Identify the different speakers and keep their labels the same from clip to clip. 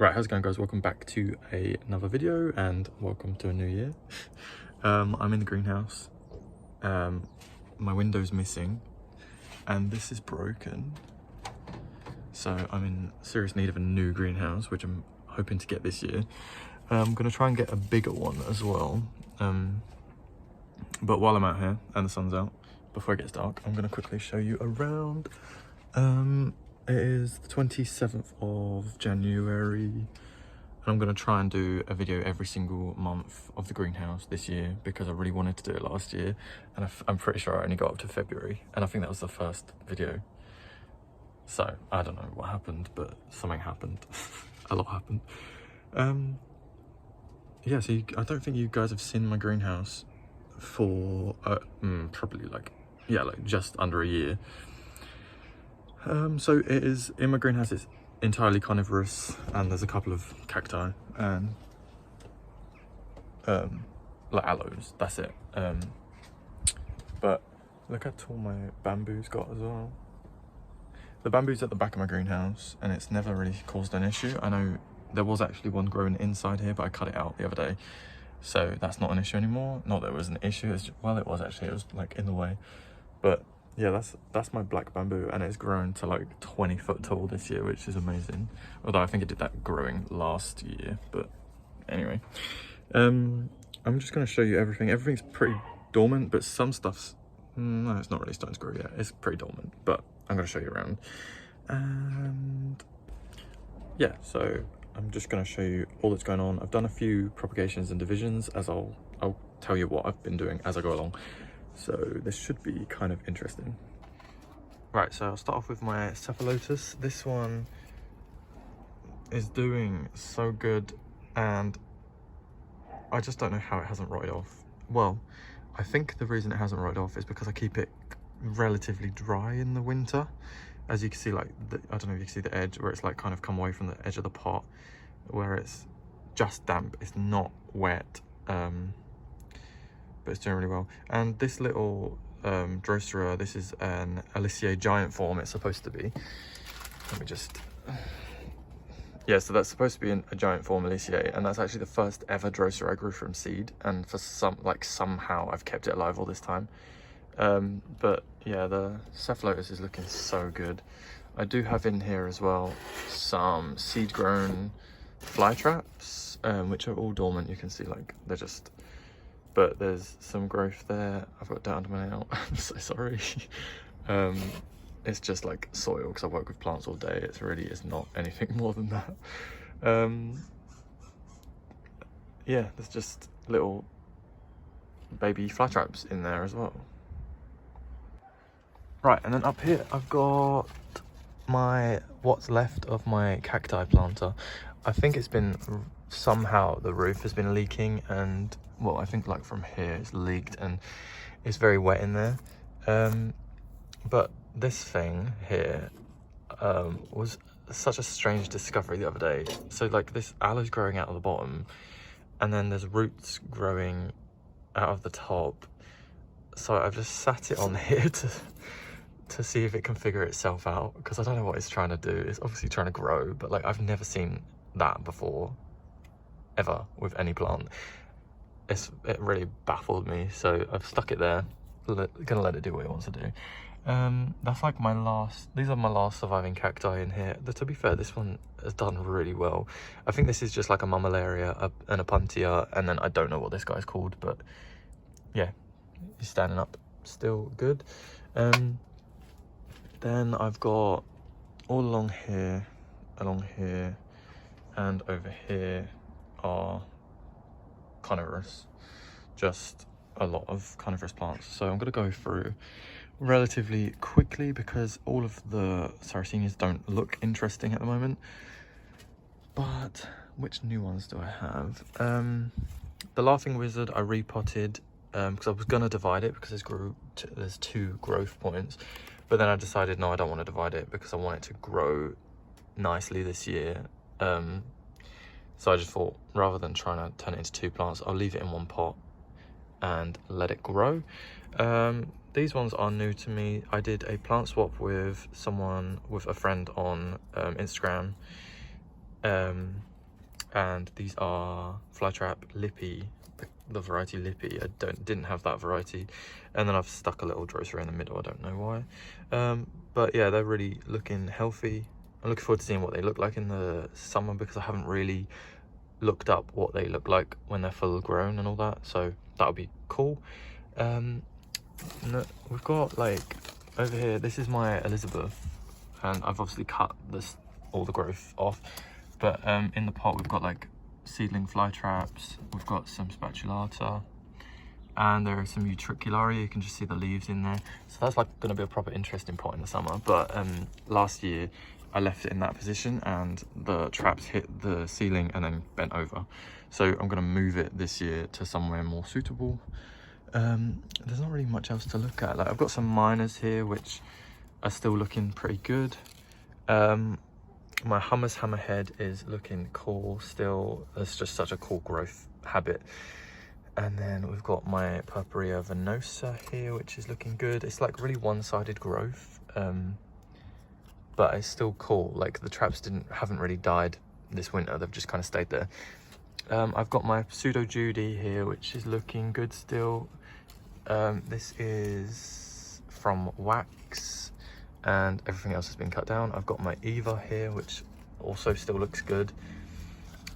Speaker 1: Right, how's it going, guys? Welcome back to another video and welcome to a new year. I'm in the greenhouse. My window's missing and this is broken. So I'm in serious need of a new greenhouse, which I'm hoping to get this year. I'm gonna try and get a bigger one as well. But while I'm out here and the sun's out, before it gets dark, I'm gonna quickly show you around. It is the 27th of January, and I'm going to try and do a video every single month of the greenhouse this year because I really wanted to do it last year, and I'm pretty sure I only got up to February, and I think that was the first video. So, I don't know what happened, but something happened. A lot happened. Yeah, so I don't think you guys have seen my greenhouse for probably like just under a year. So it is, in my greenhouse, it's entirely carnivorous, and there's a couple of cacti and like aloes, that's it. But look how tall my bamboo's got as well. The bamboo's at the back of my greenhouse and it's never really caused an issue. I know there was actually one growing inside here, but I cut it out the other day, so that's not an issue anymore. Not that it was an issue, it's just, well, it was actually, it was like in the way. But yeah, that's my black bamboo, and it's grown to like 20 foot tall this year, which is amazing. Although I think it did that growing last year, but anyway. I'm just going to show you everything. Everything's pretty dormant, but some stuff's, no, it's not really starting to grow yet. It's pretty dormant, but I'm going to show you around. And yeah, so I'm just going to show you all that's going on. I've done a few propagations and divisions, as I'll tell you what I've been doing as I go along. So this should be kind of interesting. Right, so I'll start off with my Cephalotus. This one is doing so good, and I just don't know how it hasn't rotted off. Well, I think the reason it hasn't rotted off is because I keep it relatively dry in the winter. As you can see, like, I don't know if you can see the edge where it's like kind of come away from the edge of the pot, where it's just damp, it's not wet. But it's doing really well. And this little Drosera, this is an Aloe giant form, it's supposed to be. Let me just, yeah, so that's supposed to be a giant form Aloe, and that's actually the first ever Drosera I grew from seed, and for somehow I've kept it alive all this time. But yeah, the Cephalotus is looking so good. I do have in here as well some seed grown Flytraps, which are all dormant. You can see, like, they're just, but there's some growth there. I've got down to my nail. I'm so sorry. It's just like soil because I work with plants all day. It really is not anything more than that. Yeah, there's just little baby Flytraps in there as well. Right, and then up here I've got what's left of my cacti planter. I think it's been, somehow the roof has been leaking, and well, I think like from here it's leaked and it's very wet in there. But this thing here was such a strange discovery the other day. So like, this aloe's growing out of the bottom, and then there's roots growing out of the top. So I've just sat it on here to see if it can figure itself out, because I don't know what it's trying to do. It's obviously trying to grow, but like, I've never seen that before, ever, with any plant. It really baffled me, so I've stuck it there. Gonna let it do what it wants to do. That's like these are my last surviving cacti in here. To be fair, this one has done really well. I think this is just like a Mammillaria and a Puntia, and then I don't know what this guy's called, but yeah, he's standing up still good. Then I've got all along here, and over here are Carnivorous. Just a lot of carnivorous plants. So I'm going to go through relatively quickly because all of the Sarracenias don't look interesting at the moment. But which new ones do I have? The Laughing Wizard I repotted because I was going to divide it because there's 2 growth points. But then I decided, no, I don't want to divide it because I want it to grow nicely this year. So I just thought, rather than trying to turn it into 2 plants, I'll leave it in one pot and let it grow. These ones are new to me. I did a plant swap with a friend on Instagram, And these are Flytrap Lippy, the variety Lippy. I didn't have that variety, and then I've stuck a little Drosera in the middle. I don't know why, but yeah, they're really looking healthy. I'm looking forward to seeing what they look like in the summer, because I haven't really looked up what they look like when they're full grown and all that, so that'll be cool. No, we've got, like, over here, this is my Elizabeth, and I've obviously cut all the growth off, but in the pot we've got like seedling Flytraps, we've got some Spatulata, and there are some Utricularia. You can just see the leaves in there, so that's like going to be a proper interesting pot in the summer. But last year I left it in that position and the traps hit the ceiling and then bent over, so I'm going to move it this year to somewhere more suitable. There's not really much else to look at. Like, I've got some minors here which are still looking pretty good. My hummus hammerhead is looking cool still. It's just such a cool growth habit. And then we've got my Purpurea venosa here, which is looking good. It's like really one-sided growth, but it's still cool. Like, the traps haven't really died this winter, they've just kind of stayed there. I've got my Pseudo Judy here, which is looking good still. This is from Wax, and everything else has been cut down. I've got my Eva here, which also still looks good.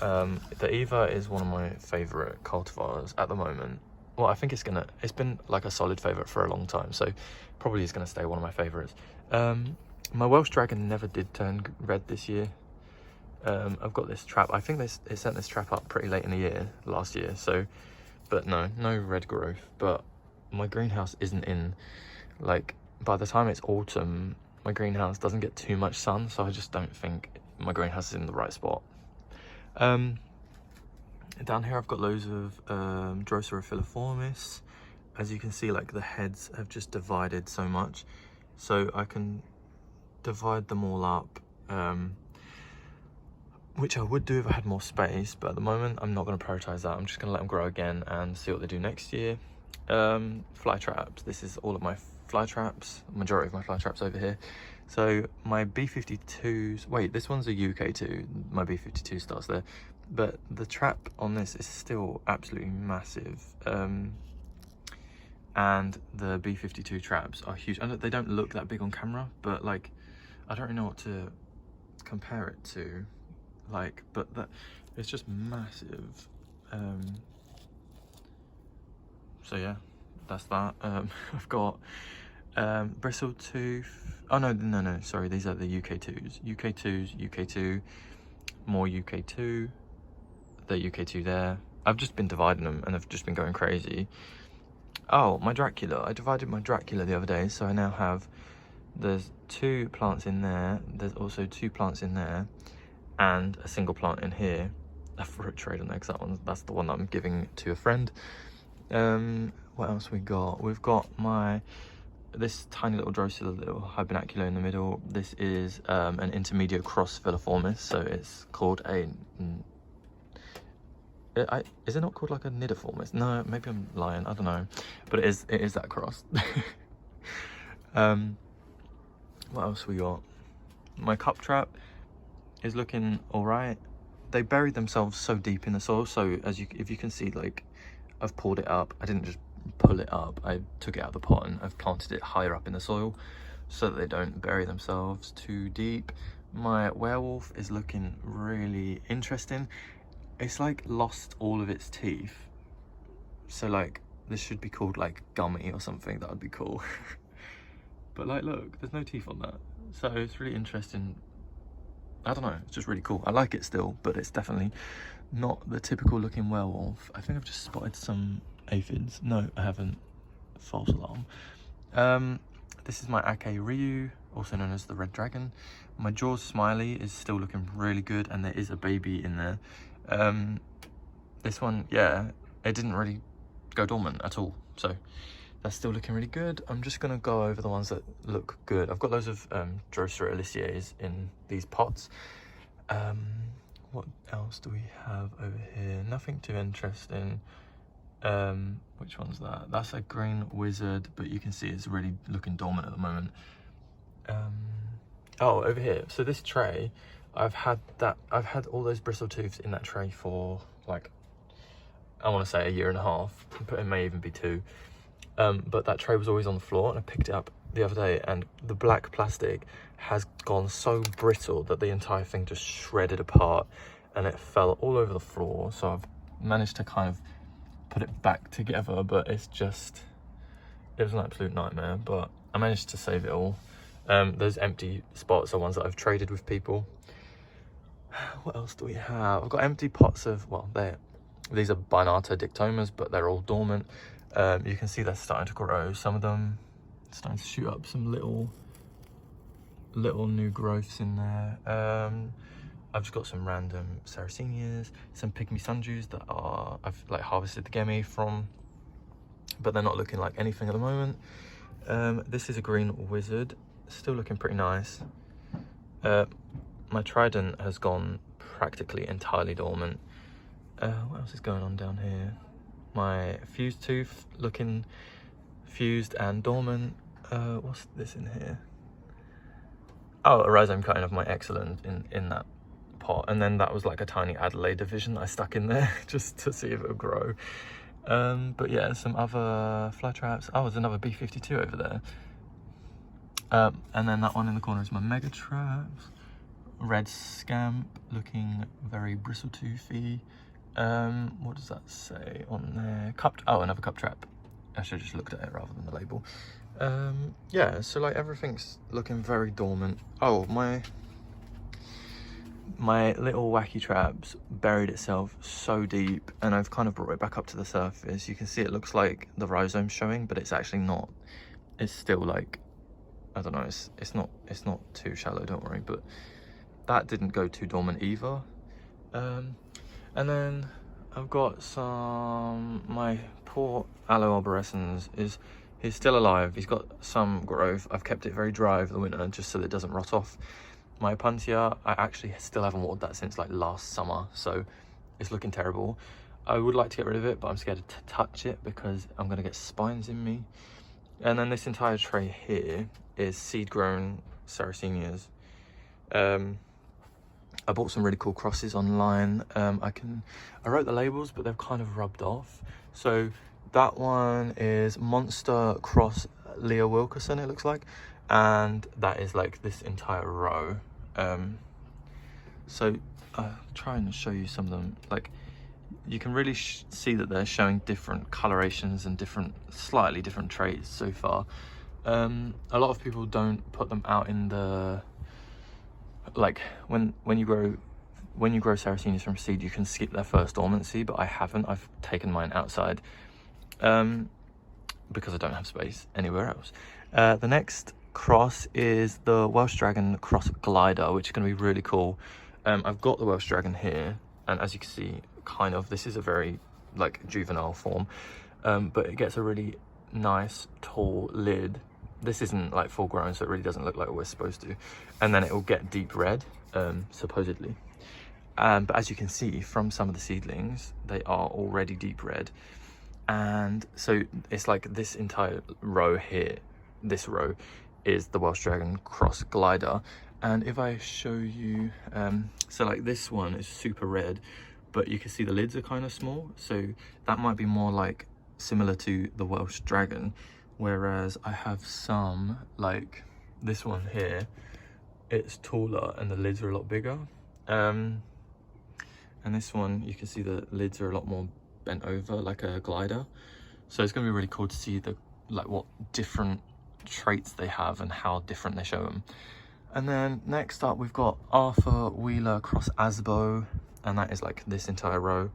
Speaker 1: The Eva is one of my favourite cultivars at the moment. Well, I think it's been like a solid favourite for a long time, so probably is gonna stay one of my favourites. My Welsh Dragon never did turn red this year. I've got this trap. I think they sent this trap up pretty late in the year, last year, so, but no red growth. But my greenhouse isn't in, like, by the time it's autumn, my greenhouse doesn't get too much sun, so I just don't think my greenhouse is in the right spot. Down here I've got loads of Drosera filiformis. As you can see, like, the heads have just divided so much, so I can divide them all up, which I would do if I had more space, but at the moment I'm not going to prioritize that. I'm just going to let them grow again and see what they do next year. Flytraps, this is all of my Flytraps, majority of my Flytraps over here. So my B52s, wait, this one's a UK2, my B52 starts there, but the trap on this is still absolutely massive. And the B52 traps are huge. And they don't look that big on camera, but, like, I don't really know what to compare it to, like, but it's just massive. So yeah, that's that. I've got Bristletooth. Oh no, sorry, these are the UK2s. UK2, more UK2, the UK2 there. I've just been dividing them and I've just been going crazy. Oh, my Dracula. I divided my Dracula the other day, so I now have, there's 2 plants in there, there's also 2 plants in there, and a single plant in here. A fruit trade on there, because that's the one that I'm giving to a friend. What else we got? We've got this tiny little Drosera, little Hibernacular in the middle. This is an intermediate cross filiformis, so it's called a... is it not called like a nidiformis? No, maybe I'm lying, I don't know, but it is that cross. What else we got? My cup trap is looking all right. They buried themselves so deep in the soil, so if you can see, like, I've pulled it up. I didn't just pull it up, I took it out of the pot and I've planted it higher up in the soil so that they don't bury themselves too deep. My werewolf is looking really interesting. It's like lost all of its teeth, so, like, this should be called like gummy or something. That would be cool. But, like, look, there's no teeth on that, so it's really interesting. I don't know, it's just really cool. I like it still, but it's definitely not the typical looking werewolf. I think I've just spotted some aphids. No, I haven't. False alarm. This is my Ake Ryu, also known as the Red Dragon. My Jaws Smiley is still looking really good, and there is a baby in there. This one, yeah, it didn't really go dormant at all, so that's still looking really good. I'm just gonna go over the ones that look good. I've got loads of Drosera Elysseas in these pots. What else do we have over here? Nothing too interesting. Which one's that? That's a Green Wizard, but you can see it's really looking dormant at the moment. Oh, over here. So this tray, I've had all those bristletooths in that tray for like, I want to say a year and a half, but it may even be 2. But that tray was always on the floor, and I picked it up the other day, and the black plastic has gone so brittle that the entire thing just shredded apart, and it fell all over the floor. So I've managed to kind of put it back together, but it was an absolute nightmare, but I managed to save it all. Those empty spots are ones that I've traded with people. What else do we have? I've got empty pots of, well, these are Binata dictomas, but they're all dormant. You can see they're starting to grow. Some of them starting to shoot up some little new growths in there. I've just got some random Sarracenias, some pygmy sundews that I've like harvested the gemi from, but they're not looking like anything at the moment. This is a green wizard, still looking pretty nice. My trident has gone practically entirely dormant. What else is going on down here? My fused tooth looking fused and dormant. What's this in here? Oh, a rhizome cutting of my excellent in that pot, and then that was like a tiny Adelaide division that I stuck in there just to see if it would grow. But yeah, some other Flytraps. Oh, there's another B52 over there. And then that one in the corner is my mega traps. Red scamp looking very bristletoothy. What does that say on there? Another cup trap. I should have just looked at it rather than the label. Yeah, so like everything's looking very dormant. Oh, my little wacky traps buried itself so deep, and I've kind of brought it back up to the surface. You can see it looks like the rhizome's showing, but it's actually not. It's still like, I don't know, it's not too shallow, don't worry, but that didn't go too dormant either. And then I've got my poor Aloe arborescens he's still alive. He's got some growth. I've kept it very dry over the winter just so that it doesn't rot off. My Opuntia, I actually still haven't watered that since like last summer, so it's looking terrible. I would like to get rid of it, but I'm scared to touch it because I'm gonna get spines in me. And then this entire tray here is seed-grown Sarracenias. I bought some really cool crosses online. I wrote the labels, but they've kind of rubbed off. So that one is Monster Cross Leah Wilkerson, it looks like, and that is like this entire row. So I'll try and show you some of them. Like, you can really see that they're showing different colorations and slightly different traits so far. A lot of people don't put them out in the, like when you grow Sarracenias from seed, you can skip their first dormancy, but I haven't. I've taken mine outside because I don't have space anywhere else. The next cross is the Welsh Dragon Cross Glider, which is going to be really cool. I've got the Welsh Dragon here, and as you can see, kind of this is a very like juvenile form, but it gets a really nice tall lid. This isn't like full grown, so it really doesn't look like we're supposed to, and then it will get deep red, supposedly. But as you can see from some of the seedlings, they are already deep red, and so it's like this entire row here, this row is the Welsh Dragon Cross Glider. And if I show you, so like this one is super red, but you can see the lids are kind of small, so that might be more like similar to the Welsh Dragon, whereas I have some like this one here, it's taller and the lids are a lot bigger, and this one you can see the lids are a lot more bent over like a glider. So it's going to be really cool to see what different traits they have and how different they show them. And then next up we've got Arthur Wheeler Cross Asbo, and that is like this entire row.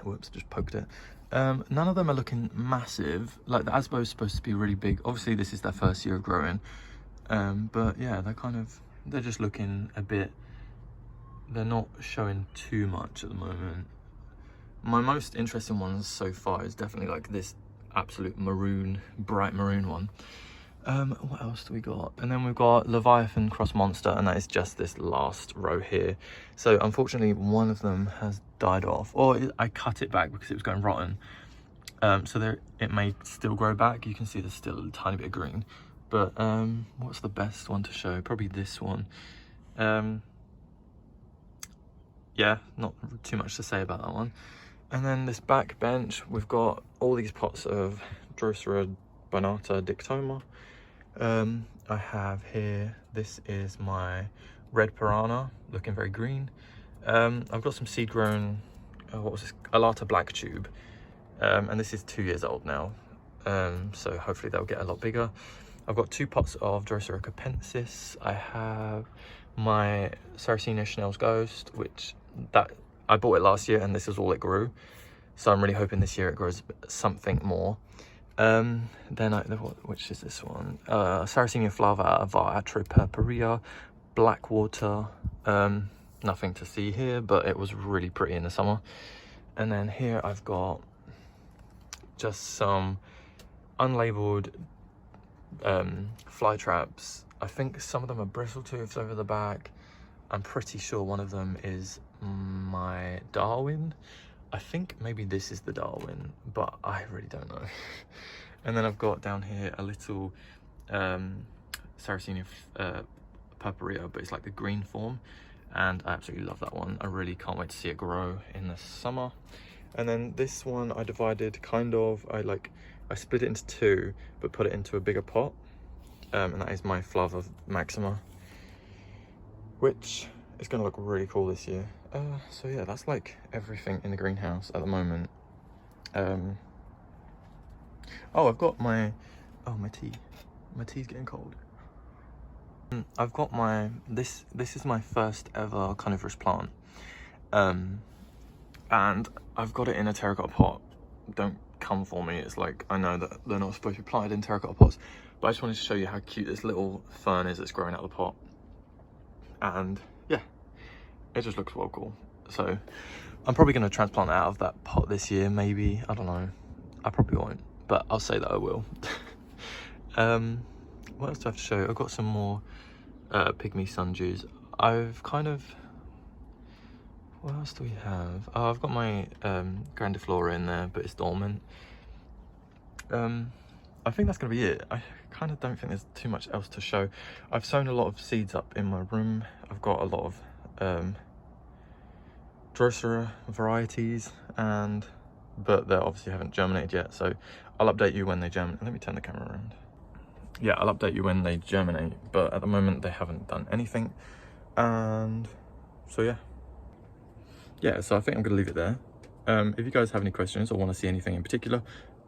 Speaker 1: Whoops, just poked it. None of them are looking massive. Like the Asbo is supposed to be really big. Obviously this is their first year of growing, but yeah, they're just looking a bit, they're not showing too much at the moment. My most interesting ones so far is definitely like this absolute maroon, bright maroon one. What else do we got? And then we've got Leviathan Cross Monster, and that is just this last row here. So unfortunately one of them has died off, or I cut it back because it was going rotten. So it may still grow back. You can see there's still a tiny bit of green, but what's the best one to show? Probably this one. Yeah, not too much to say about that one. And then this back bench, we've got all these pots of Drosera binata dictoma. I have here, this is my red piranha, looking very green. I've got some seed grown, what was this, Alata black tube, and this is 2 years old now, so hopefully they'll get a lot bigger. I've got 2 pots of Drosera capensis. I have my Sarracenia Chanel's Ghost, which I bought it last year and this is all it grew, so I'm really hoping this year it grows something more. Then which is this one? Sarracenia flava var atropurpurea, Blackwater. Nothing to see here, but it was really pretty in the summer. And then here I've got just some unlabeled Flytraps. I think some of them are bristle-toothed over the back. I'm pretty sure one of them is my Darwin. I think maybe this is the Darwin, but I really don't know. And then I've got down here a little Sarracenia purpurea, but it's like the green form, and I absolutely love that one. I really can't wait to see it grow in the summer. And then this one I divided kind of, I split it into 2, but put it into a bigger pot, and that is my Flava Maxima, which is going to look really cool this year. So yeah, that's like everything in the greenhouse at the moment. Oh, I've got my tea. My tea's getting cold. I've got this is my first ever carnivorous plant. And I've got it in a terracotta pot. Don't come for me, it's like, I know that they're not supposed to be planted in terracotta pots, but I just wanted to show you how cute this little fern is that's growing out of the pot. And yeah, it just looks well cool. So I'm probably going to transplant it out of that pot this year, maybe. I don't know. I probably won't, but I'll say that I will. What else do I have to show you? I've got some more pygmy sundews. I've kind of... What else do we have? Oh, I've got my grandiflora in there, but it's dormant. I think that's going to be it. I kind of don't think there's too much else to show. I've sown a lot of seeds up in my room. I've got a lot of Drosera varieties, but they obviously haven't germinated yet, so I'll update you when they germinate. Let me turn the camera around. Yeah, I'll update you when they germinate, but at the moment they haven't done anything. And so yeah, so I think I'm gonna leave it there. If you guys have any questions or want to see anything in particular,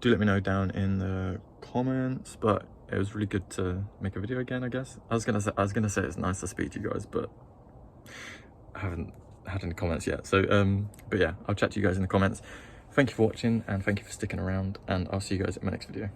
Speaker 1: do let me know down in the comments. But it was really good to make a video again, I guess. I was gonna say it's nice to speak to you guys, but I haven't had any comments yet. So but yeah, I'll chat to you guys in the comments. Thank you for watching, and thank you for sticking around, and I'll see you guys in my next video.